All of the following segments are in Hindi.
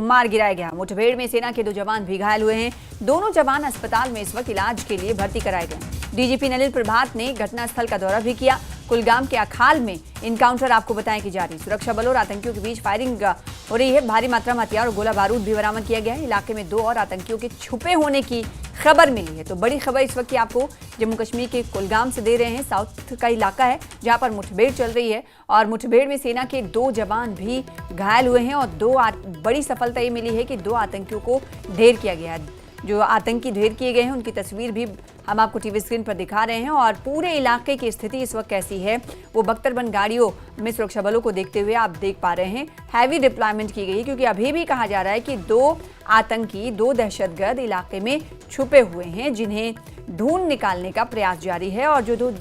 मार गिराया गया। मुठभेड़ में सेना के 2 जवान भी घायल हुए हैं। दोनों जवान अस्पताल में इस वक्त इलाज के लिए भर्ती कराए गए। डीजीपी नलिन प्रभात ने घटनास्थल का दौरा भी किया। कुलगाम के अखाल में इनकाउंटर आपको बताएं कि जारी। सुरक्षा बलों और आतंकियों के बीच फायरिंग हो रही है। भारी मात्रा में हथियार और गोला बारूद भी बरामद किया गया है। इलाके में 2 और आतंकियों के छुपे होने की खबर मिली है। तो बड़ी खबर इस वक्त की आपको जम्मू कश्मीर के कुलगाम से दे रहे हैं। साउथ का इलाका है जहां पर मुठभेड़ चल रही है और मुठभेड़ में सेना के 2 जवान भी घायल हुए हैं और बड़ी सफलता ये मिली है कि 2 आतंकियों को ढेर किया गया है। जो आतंकी ढेर किए गए हैं उनकी तस्वीर भी हम आपको टीवी स्क्रीन पर दिखा रहे हैं। और पूरे इलाके की स्थिति इस वक्त कैसी है वो बख्तरबंद गाड़ियों में सुरक्षा बलों को देखते हुए आप देख पा रहे हैं। हैवी डिप्लॉयमेंट की गई है क्योंकि अभी भी कहा जा रहा है कि 2 आतंकी 2 दहशतगर्द इलाके में छुपे हुए हैं जिन्हें ढूंढ निकालने का प्रयास जारी है। और जो 2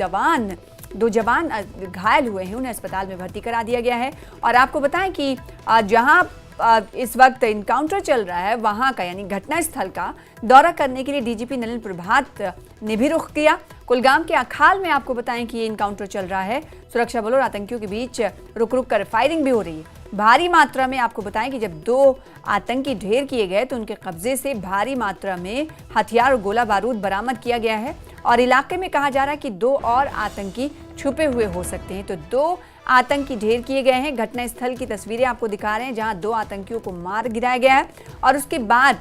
जवान घायल हुए हैं उन्हें अस्पताल में भर्ती करा दिया गया है। और आपको बताएं कि जहां इस वक्त इनकाउंटर चल रहा है वहां का यानी घटनास्थल का दौरा करने के लिए डीजीपी नलिन प्रभात ने भी रुख किया। कुलगाम के अखाल में आपको बताएं कि ये इनकाउंटर चल रहा है। सुरक्षा बलों और आतंकियों के बीच रुक रुक कर फायरिंग भी हो रही है। भारी मात्रा में आपको बताएं कि जब 2 आतंकी ढेर किए गए तो उनके कब्जे से भारी मात्रा में हथियार और गोला बारूद बरामद किया गया है। और इलाके में कहा जा रहा है कि 2 और आतंकी छुपे हुए हो सकते हैं। तो 2 आतंकी ढेर किए गए हैं। घटनास्थल की तस्वीरें आपको दिखा रहे हैं जहां 2 आतंकियों को मार गिराया गया है। और उसके बाद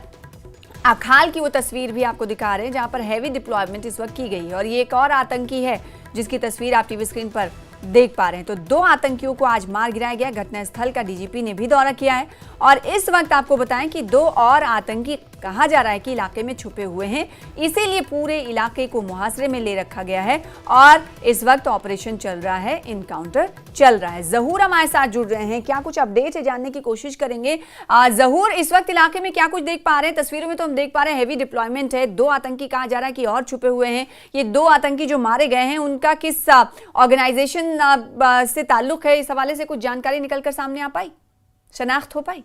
अखाल की वो तस्वीर भी आपको दिखा रहे हैं जहां पर हैवी डिप्लॉयमेंट इस वक्त की गई है। और ये एक और आतंकी है जिसकी तस्वीर आप टीवी स्क्रीन पर देख पा रहे हैं। तो 2 आतंकियों को आज मार गिराया गया। घटनास्थल का डीजीपी ने भी दौरा किया है। और इस वक्त आपको बताएं कि 2 और आतंकी कहा जा रहा है कि इलाके में छुपे हुए हैं, इसीलिए पूरे इलाके को मुहासरे में ले रखा गया है। और इस वक्त ऑपरेशन चल रहा है, इनकाउंटर चल रहा है। जहूर हमारे साथ जुड़ रहे हैं, क्या कुछ अपडेट है जानने की कोशिश करेंगे। जहूर, इस वक्त इलाके में क्या कुछ देख पा रहे हैं? तस्वीरों में तो हम देख पा रहे हैं हैवी डिप्लॉयमेंट है। 2 आतंकी कहा जा रहा है कि और छुपे हुए हैं। ये 2 आतंकी जो मारे गए हैं उनका किस ऑर्गेनाइजेशन से ताल्लुक है, इस हवाले से कुछ जानकारी निकलकर सामने आ पाई, शनाख्त हो पाई?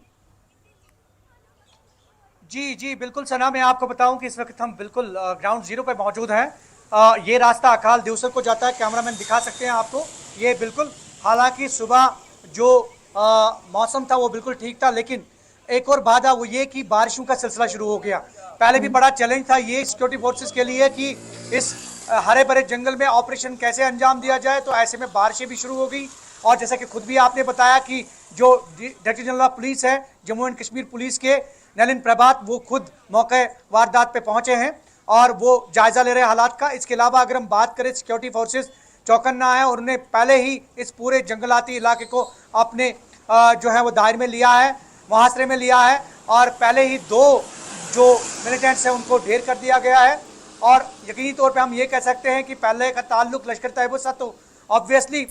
जी बिल्कुल सना, मैं आपको बताऊं कि इस वक्त हम बिल्कुल ग्राउंड जीरो पे मौजूद हैं। ये रास्ता अखाल देवसर को जाता है, कैमरामैन दिखा सकते हैं आपको। ये बिल्कुल, हालांकि सुबह जो मौसम था वो बिल्कुल ठीक था, लेकिन एक और बाधा वो ये कि बारिशों का सिलसिला शुरू हो गया। पहले भी बड़ा चैलेंज था ये सिक्योरिटी फोर्सेस के लिए कि इस हरे भरे जंगल में ऑपरेशन कैसे अंजाम दिया जाए। तो ऐसे में बारिशें भी शुरू हो गई। और जैसा कि खुद भी आपने बताया कि जो डायरेक्टर जनरल ऑफ पुलिस है जम्मू एंड कश्मीर पुलिस के नलिन प्रभात, वो खुद मौके वारदात पे पहुंचे हैं और वो जायजा ले रहे हैं हालात का। इसके अलावा अगर हम बात करें, सिक्योरिटी फोर्सेस चौकन्ना है और उन्होंने पहले ही इस पूरे जंगलाती इलाके को अपने जो है वो दायरे में लिया है, मुहासरे में लिया है। और पहले ही 2 जो मिलिटेंट्स हैं उनको ढेर कर दिया गया है। और यकीनी तौर पर हम ये कह सकते हैं कि पहले का ताल्लुक लश्कर तैयबा से, तो ऑब्वियसली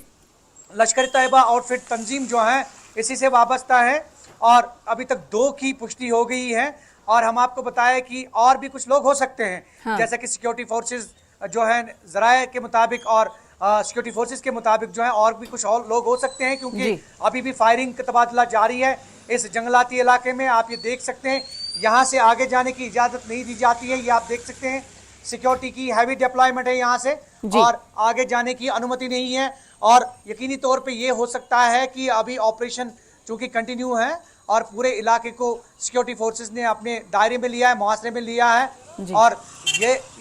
लश्कर तैयबा और फिर तंजीम जो है इसी से वाबस्ता है। और अभी तक 2 की पुष्टि हो गई है। और हम आपको बताएं कि और भी कुछ लोग हो सकते हैं। हाँ। जैसे कि सिक्योरिटी फोर्सेस जो है ज़राए के मुताबिक और सिक्योरिटी फोर्सेस के मुताबिक जो है और भी कुछ और लोग हो सकते हैं, क्योंकि अभी भी फायरिंग का तबादला जारी है इस जंगलाती इलाके में। आप ये देख सकते हैं, यहाँ से आगे जाने की इजाज़त नहीं दी जाती है। ये आप देख सकते हैं, सिक्योरिटी की हैवी डिप्लॉयमेंट है यहाँ से और आगे जाने की अनुमति नहीं है। और यकीनी तौर पे ये हो सकता है कि अभी ऑपरेशन चूंकि कंटिन्यू है और पूरे इलाके को सिक्योरिटी फोर्सेस ने अपने दायरे में लिया है, मुहासरे में लिया है। और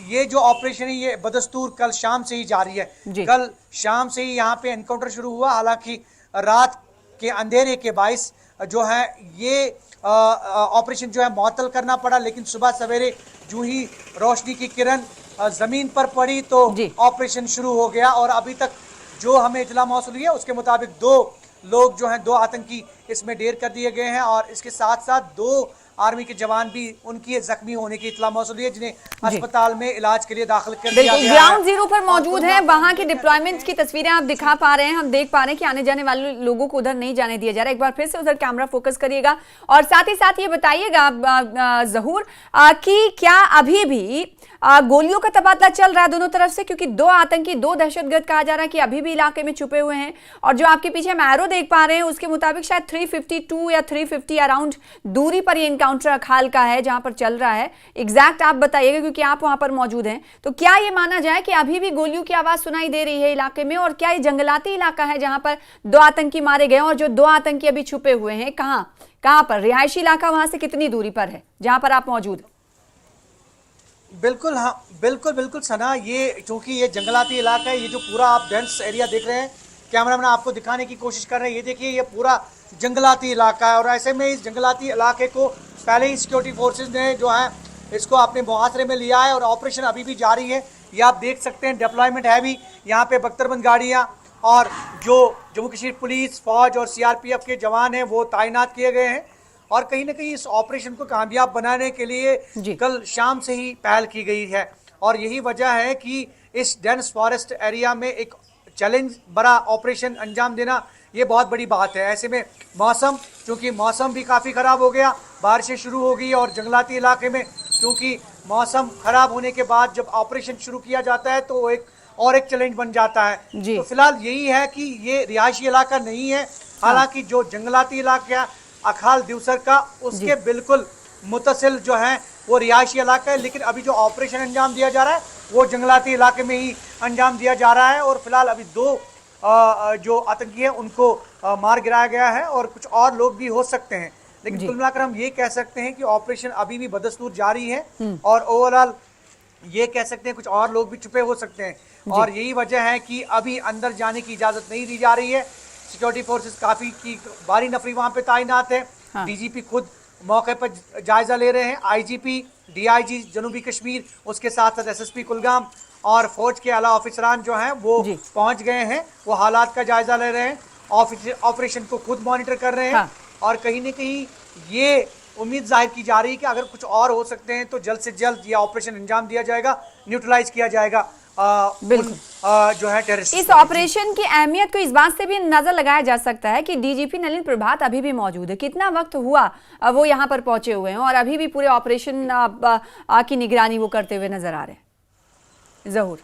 ये जो ऑपरेशन है ये बदस्तूर कल शाम से ही जारी है। कल शाम से ही यहाँ पे एनकाउंटर शुरू हुआ। हालांकि रात के अंधेरे के बाइस जो है ये ऑपरेशन जो है मुअत्तल करना पड़ा, लेकिन सुबह सवेरे जो ही रोशनी की किरण जमीन पर पड़ी तो ऑपरेशन शुरू हो गया। और अभी तक जो हमें इतला मौसूल हुई है उसके मुताबिक 2 लोग जो हैं, 2 आतंकी इसमें ढेर कर दिए गए हैं। और इसके साथ साथ 2 आर्मी के जवान भी उनकी जख्मी होने की इतला मौसूल है, जिन्हें अस्पताल में इलाज के लिए दाखिल कर दिया गया है। ग्राउंड जीरो पर मौजूद है, वहां के डिप्लॉयमेंट की तस्वीरें आप दिखा पा रहे हैं। हम देख पा रहे हैं कि आने जाने वाले लोगों को उधर नहीं जाने दिया जा रहा है। एक बार फिर से उधर कैमरा फोकस करिएगा और साथ ही साथ ये बताइएगा जहूर कि क्या अभी भी गोलियों का तबादला चल रहा है दोनों तरफ से, क्योंकि 2 आतंकी 2 दहशतगर्द कहा जा रहा है कि अभी भी इलाके में छुपे हुए हैं। और जो आपके पीछे हम एरो देख पा रहे हैं उसके मुताबिक शायद 352 या 350 अराउंड दूरी पर ये इनकाउंटर अखाल का है जहां पर चल रहा है। एग्जैक्ट आप बताइएगा क्योंकि आप वहां पर मौजूद हैं। तो क्या ये माना जाए कि अभी भी गोलियों की आवाज सुनाई दे रही है इलाके में, और क्या ये जंगलाती इलाका है जहां पर 2 आतंकी मारे गए, और जो 2 आतंकी अभी छुपे हुए हैं कहां पर, रिहायशी इलाका वहां से कितनी दूरी पर है जहां पर आप मौजूद हैं? बिल्कुल, हाँ, बिल्कुल सना, ये क्योंकि ये जंगलाती इलाका है, ये जो पूरा आप डेंस एरिया देख रहे हैं, कैमरामैन आपको दिखाने की कोशिश कर रहे हैं, ये देखिए ये पूरा जंगलाती इलाका है। और ऐसे में इस जंगलाती इलाके को पहले ही सिक्योरिटी फोर्सेज ने जो है इसको अपने मुहासरे में लिया है और ऑपरेशन अभी भी जारी है। ये आप देख सकते हैं, डिप्लॉयमेंट है भी यहाँ पे, बख्तरबंद गाड़ियाँ और जो जम्मू कश्मीर पुलिस, फौज और CRPF के जवान हैं वो तैनात किए गए हैं। और कहीं ना कहीं इस ऑपरेशन को कामयाब बनाने के लिए कल शाम से ही पहल की गई है। और यही वजह है कि इस डेंस फॉरेस्ट एरिया में एक चैलेंज बड़ा ऑपरेशन अंजाम देना ये बहुत बड़ी बात है। ऐसे में मौसम, क्योंकि मौसम भी काफ़ी ख़राब हो गया, बारिशें शुरू हो गई, और जंगलाती इलाके में क्योंकि मौसम ख़राब होने के बाद जब ऑपरेशन शुरू किया जाता है तो एक चैलेंज बन जाता है। तो फिलहाल यही है कि ये रिहायशी इलाका नहीं है, हालांकि जो जंगलाती इलाका अखाल दिवसर का उसके बिल्कुल मुतसिल जो है वो रिहायशी इलाका है, लेकिन अभी जो ऑपरेशन अंजाम दिया जा रहा है वो जंगलाती इलाके में ही अंजाम दिया जा रहा है। और फिलहाल अभी 2 जो आतंकी हैं उनको मार गिराया गया है, और कुछ और लोग भी हो सकते हैं, लेकिन कुल मिलाकर हम ये कह सकते हैं कि ऑपरेशन अभी भी बदस्तूर जारी है। और ओवरऑल ये कह सकते हैं कुछ और लोग भी छुपे हो सकते हैं, और यही वजह है कि अभी अंदर जाने की इजाजत नहीं दी जा रही है। सिक्योरिटी फोर्सेस काफी की भारी नफरी वहां पे तैनात है। DGP खुद मौके पर जायजा ले रहे हैं, IGP, DIG जनूबी कश्मीर, उसके साथ साथ SSP कुलगाम और फौज के आला ऑफिसरान जो हैं वो पहुंच गए हैं, वो हालात का जायजा ले रहे हैं, ऑपरेशन को खुद मॉनिटर कर रहे हैं। और कहीं ना कहीं ये उम्मीद जाहिर की जा रही है कि अगर कुछ और हो सकते हैं तो जल्द से जल्द ये ऑपरेशन अंजाम दिया जाएगा, न्यूट्रलाइज किया जाएगा जो है टेररिस्ट। इस ऑपरेशन की अहमियत को इस बात से भी नजर लगाया जा सकता है कि DGP नलिन प्रभात अभी भी मौजूद है। कितना वक्त हुआ वो यहाँ पर पहुंचे हुए हैं और अभी भी पूरे ऑपरेशन की निगरानी वो करते हुए नजर आ रहे हैं? जहूर,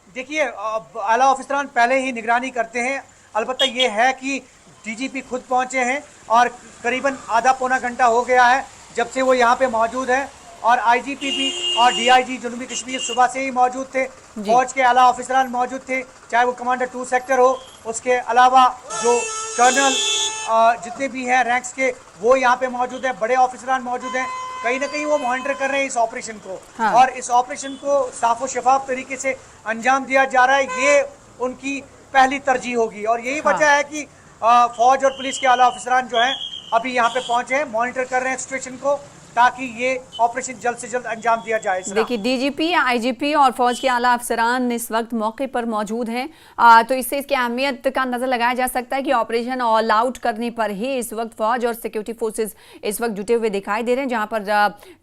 देखिए आला ऑफिसरान पहले ही निगरानी करते हैं, अलबत्ता ये है कि DGP खुद पहुंचे हैं और करीबन आधा पौना घंटा हो गया है जब से वो यहाँ पे मौजूद है। और IGP भी और DIG जनूबी कश्मीर सुबह से ही मौजूद थे, फौज के आला ऑफिसरान मौजूद थे, चाहे वो कमांडर 2 सेक्टर हो, उसके अलावा जो कर्नल जितने भी हैं रैंक्स के वो यहाँ पे मौजूद हैं, बड़े ऑफिसरान मौजूद हैं। कहीं ना कहीं वो मॉनिटर कर रहे हैं इस ऑपरेशन को। और इस ऑपरेशन को साफ और शफाफ तरीके से अंजाम दिया जा रहा है, ये उनकी पहली तरजीह होगी। और यही वजह है कि फौज और पुलिस के आला ऑफिसरान जो हैं अभी यहाँ पे पहुंचे हैं, मॉनिटर कर रहे हैं सिचुएशन को, ताकि ये ऑपरेशन जल्द से जल्द अंजाम दिया जाए। देखिए DGP, IGP और फौज के आला अफसरान इस वक्त मौके पर मौजूद हैं, तो इससे इसकी अहमियत का नजर लगाया जा सकता है कि ऑपरेशन ऑल आउट करने पर ही इस वक्त फौज और सिक्योरिटी फोर्सेस इस वक्त जुटे हुए दिखाई दे रहे हैं। जहां पर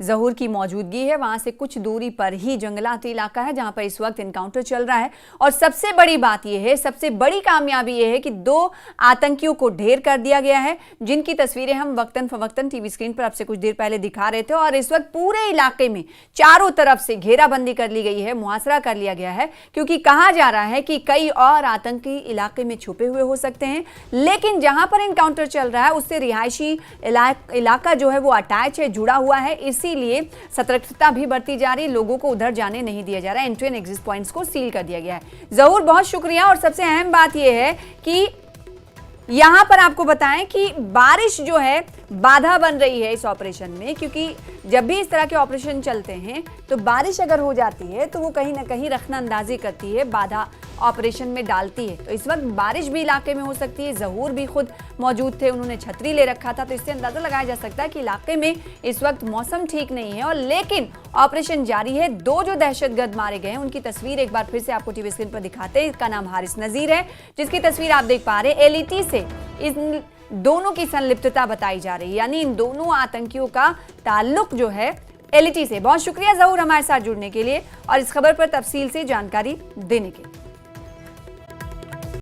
जहूर की मौजूदगी है वहां से कुछ दूरी पर ही जंगलाती इलाका है जहां पर इस वक्त इनकाउंटर चल रहा है। और सबसे बड़ी बात यह है, सबसे बड़ी कामयाबी यह है कि 2 आतंकियों को ढेर कर दिया गया है, जिनकी तस्वीरें हम वक्तन फवक्तन टीवी स्क्रीन पर आपसे कुछ देर पहले दिखा रहे थे। और इस वक्त पूरे इलाके में चारों तरफ से घेराबंदी कर ली गई है, मुहासरा कर लिया गया है, क्योंकि कहा जा रहा है कि कई और आतंकी इलाके में छुपे हुए हो सकते हैं। लेकिन जहां पर एनकाउंटर चल रहा है उससे रिहायशी इलाका जो है वो अटैच है, जुड़ा हुआ है, इसीलिए सतर्कता भी बढ़ती जा रही, लोगों को उधर जाने नहीं दिया जा रहा है, एंट्री एंड एग्जिट पॉइंट्स को सील कर दिया गया है। जहूर, बहुत शुक्रिया। और सबसे अहम बात यह है कि यहां पर आपको बताएं कि बारिश जो है बाधा बन रही है इस ऑपरेशन में, क्योंकि जब भी इस तरह के ऑपरेशन चलते हैं तो बारिश अगर हो जाती है तो वो कहीं ना कहीं रखना अंदाजी करती है, बाधा ऑपरेशन में डालती है। तो इस वक्त बारिश भी इलाके में हो सकती है। जहूर भी खुद मौजूद थे, उन्होंने छतरी ले रखा था, तो इससे अंदाजा लगाया जा सकता है कि इलाके में इस वक्त मौसम ठीक नहीं है। और लेकिन ऑपरेशन जारी है। 2 जो दहशतगर्द मारे गए हैं उनकी तस्वीर एक बार फिर से आपको टीवी स्क्रीन पर दिखाते हैं। इसका नाम हारिस नजीर है, जिसकी तस्वीर आप देख पा रहे हैं। LET से इन दोनों की संलिप्तता बताई जा रही है, यानी इन दोनों आतंकियों का ताल्लुक जो है LET से। बहुत शुक्रिया जहूर हमारे साथ जुड़ने के लिए और इस खबर पर तफसील से जानकारी देने के लिए।